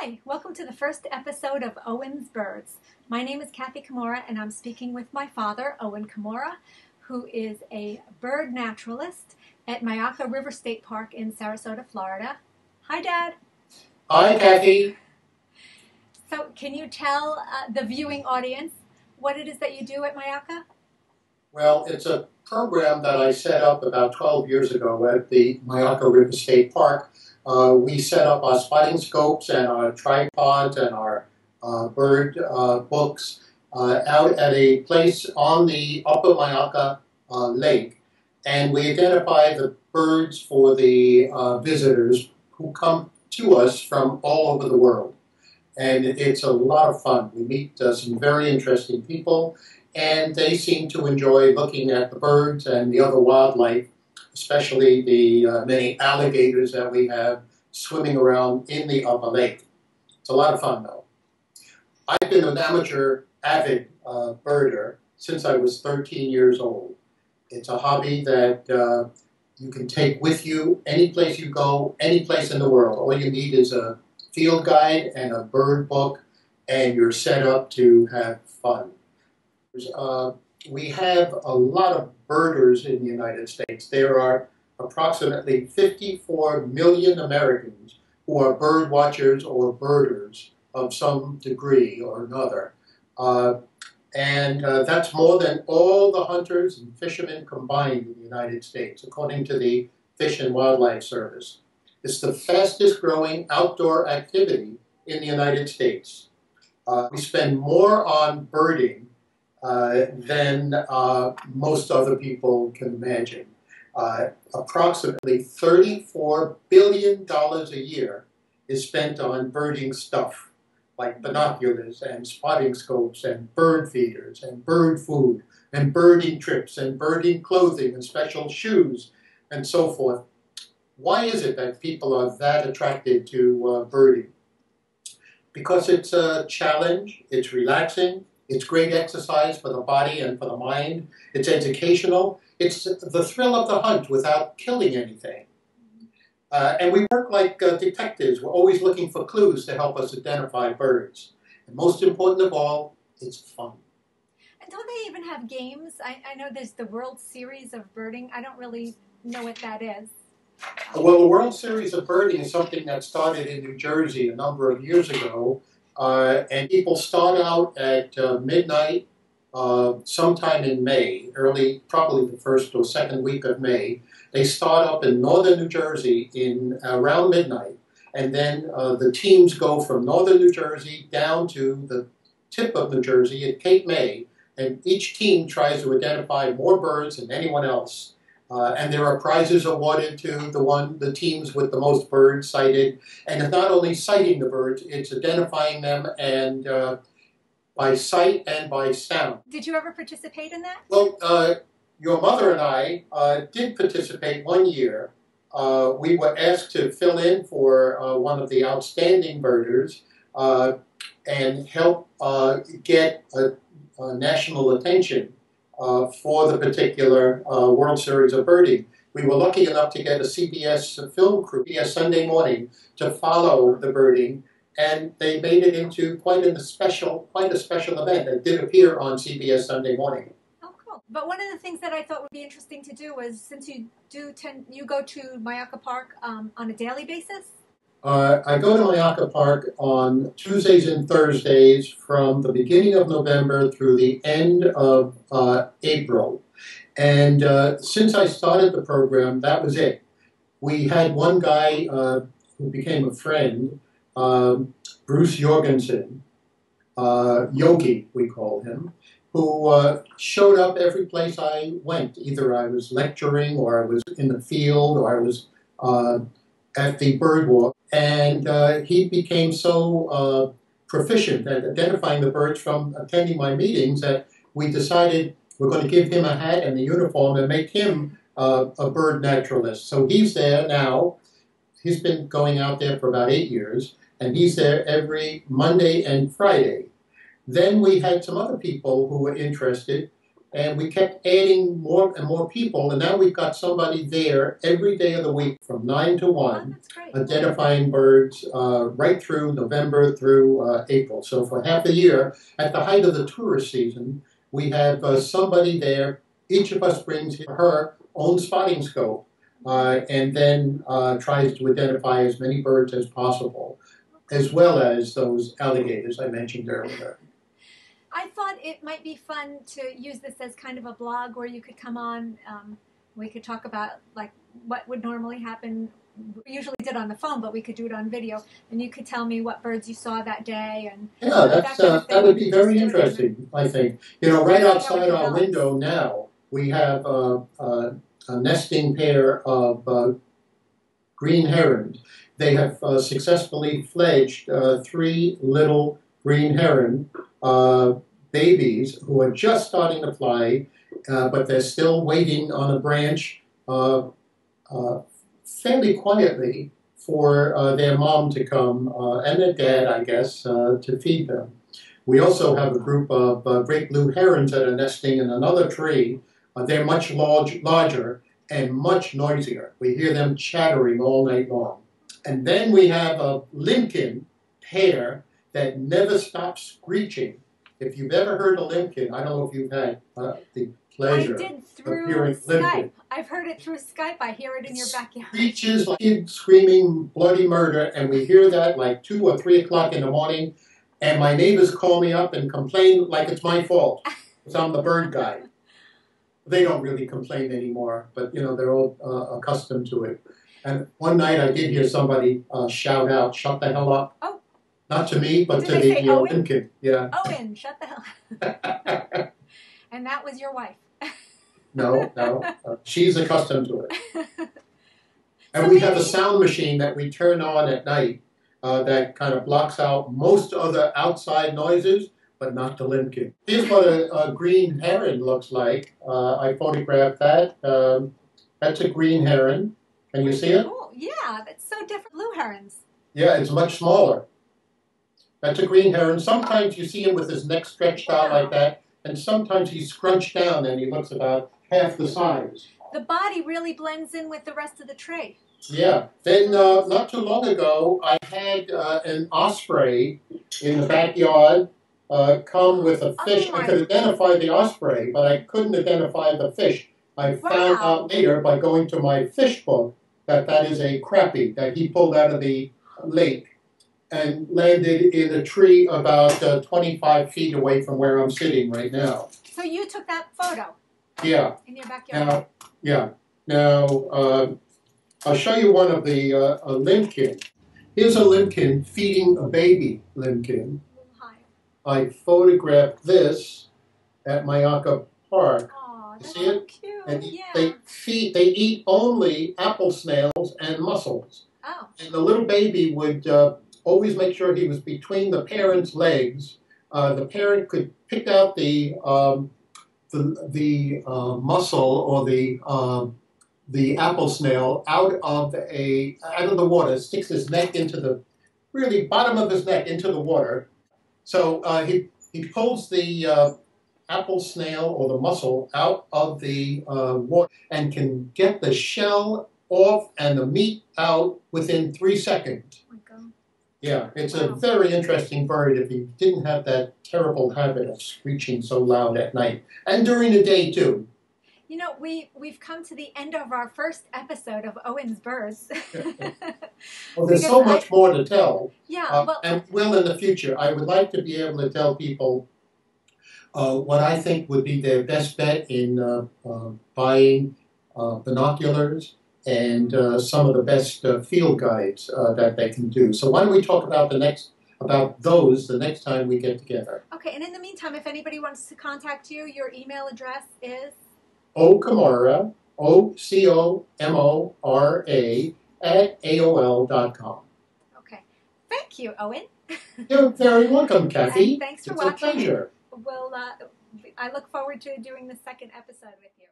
Hi, welcome to the first episode of Owen's Birds. My name is Cathy Comora, and I'm speaking with my father, Owen Comora, who is a bird naturalist at Myakka River State Park in Sarasota, Florida. Hi, Dad. Hi, Cathy. So, can you tell the viewing audience what it is that you do at Myakka? Well, it's a program that I set up about 12 years ago at the Myakka River State Park. We set up our spotting scopes and our tripods and our bird books out at a place on the upper Myakka lake, and we identify the birds for the visitors who come to us from all over the world. And it's a lot of fun. We meet some very interesting people, and they seem to enjoy looking at the birds and the other wildlife, especially the many alligators that we have swimming around in the upper lake. It's a lot of fun, though. I've been an amateur avid birder since I was 13 years old. It's a hobby that you can take with you any place you go, any place in the world. All you need is a field guide and a bird book, and you're set up to have fun. We have a lot of birders in the United States. There are approximately 54 million Americans who are bird watchers or birders of some degree or another. That's more than all the hunters and fishermen combined in the United States, according to the Fish and Wildlife Service. It's the fastest growing outdoor activity in the United States. We spend more on birding than most other people can imagine. Approximately $34 billion a year is spent on birding stuff, like binoculars and spotting scopes and bird feeders and bird food and birding trips and birding clothing and special shoes and so forth. Why is it that people are that attracted to birding? Because it's a challenge, it's relaxing, it's great exercise for the body and for the mind, it's educational, it's the thrill of the hunt without killing anything. And we work like detectives. We're always looking for clues to help us identify birds. And most important of all, it's fun. And don't they even have games? I know there's the World Series of Birding. I don't really know what that is. Well, the World Series of Birding is something that started in New Jersey a number of years ago. And people start out at midnight sometime in May, probably the first or second week of May. They start up in northern New Jersey in around midnight, and then the teams go from northern New Jersey down to the tip of New Jersey at Cape May, and each team tries to identify more birds than anyone else. And there are prizes awarded to the teams with the most birds sighted. And it's not only sighting the birds, it's identifying them and by sight and by sound. Did you ever participate in that? Well, your mother and I did participate one year. We were asked to fill in for one of the outstanding birders and help get a national attention for the particular World Series of Birding. We were lucky enough to get a CBS film crew, CBS Sunday Morning, to follow the birding, and they made it into quite a special event. It did appear on CBS Sunday Morning. Oh, cool. But one of the things that I thought would be interesting to do was, since you go to Myakka Park on a daily basis? I go to Myakka Park on Tuesdays and Thursdays from the beginning of November through the end of April. And since I started the program, that was it. We had one guy who became a friend, Bruce Jorgensen, Yogi we call him, who showed up every place I went. Either I was lecturing, or I was in the field, or I was at the bird walk. And he became so proficient at identifying the birds from attending my meetings that we decided we're going to give him a hat and a uniform and make him a bird naturalist. So he's there now. He's been going out there for about 8 years, and he's there every Monday and Friday. Then we had some other people who were interested. And we kept adding more and more people, and now we've got somebody there every day of the week from 9 to 1, that's great. identifying birds right through November through April. So for half a year, at the height of the tourist season, we have somebody there. Each of us brings her own spotting scope and then tries to identify as many birds as possible, as well as those alligators I mentioned earlier. I thought it might be fun to use this as kind of a blog where you could come on. We could talk about like what would normally happen. We usually did on the phone, but we could do it on video, and you could tell me what birds you saw that day. And yeah, that would be very interesting. I think right outside our window now we have a nesting pair of green herons. They have successfully fledged 3 little green heron babies who are just starting to fly, but they're still waiting on a branch fairly quietly for their mom to come, and their dad, I guess, to feed them. We also have a group of great blue herons that are nesting in another tree. They're much larger and much noisier. We hear them chattering all night long. And then we have a limpkin pair that never stops screeching. If you've ever heard a limpkin, I don't know if you've had the pleasure I did through of hearing Skype. limpkin. I've heard it through Skype. I hear it in your backyard. Screeches like kids screaming bloody murder, and we hear that like 2 or 3 o'clock in the morning, and my neighbors call me up and complain like it's my fault, because I'm the bird guy. They don't really complain anymore, but they're all accustomed to it. And one night I did hear somebody shout out, "Shut the hell up." Oh. Not to me, but Did to they say the Owen? limpkin. Yeah. Owen, shut the hell up. And that was your wife. No. She's accustomed to it. And So we have a sound machine that we turn on at night that kind of blocks out most other outside noises, but not the limpkin. Here's what a green heron looks like. I photographed that. That's a green heron. Can you see it? Cool. Yeah, that's so different. Blue herons. Yeah, it's much smaller. That's a green heron. Sometimes you see him with his neck stretched out like that, and sometimes he's scrunched down and he looks about half the size. The body really blends in with the rest of the tree. Yeah. Then not too long ago, I had an osprey in the backyard come with a fish. I could identify the osprey, but I couldn't identify the fish. I found out later by going to my fish book that is a crappie that he pulled out of the lake and landed in a tree about 25 feet away from where I'm sitting right now. So you took that photo? Yeah. In your backyard? Now, I'll show you one of the limpkin. Here's a limpkin feeding a baby limpkin. I photographed this at Myakka Park. Oh, that's see it? So cute. And yeah. they eat only apple snails and mussels. Oh. And the little baby would always make sure he was between the parent's legs. The parent could pick out the mussel or the apple snail out of the water, sticks his neck into the really bottom of his neck into the water. So he pulls the apple snail or the mussel out of the water and can get the shell off and the meat out within 3 seconds. Oh my God. Yeah, it's a very interesting bird if he didn't have that terrible habit of screeching so loud at night and during the day too. You know, we've come to the end of our first episode of Owen's Birds. Well, there's so much more to tell. Yeah, and in the future, I would like to be able to tell people what I think would be their best bet in buying binoculars and some of the best field guides that they can do. So why don't we talk about those the next time we get together? Okay, and in the meantime, if anybody wants to contact you, your email address is? Owen Comora, OCOMORA @AOL.com. Okay. Thank you, Owen. You're very welcome, Cathy. And thanks for watching. watching. It's a pleasure. I look forward to doing the second episode with you.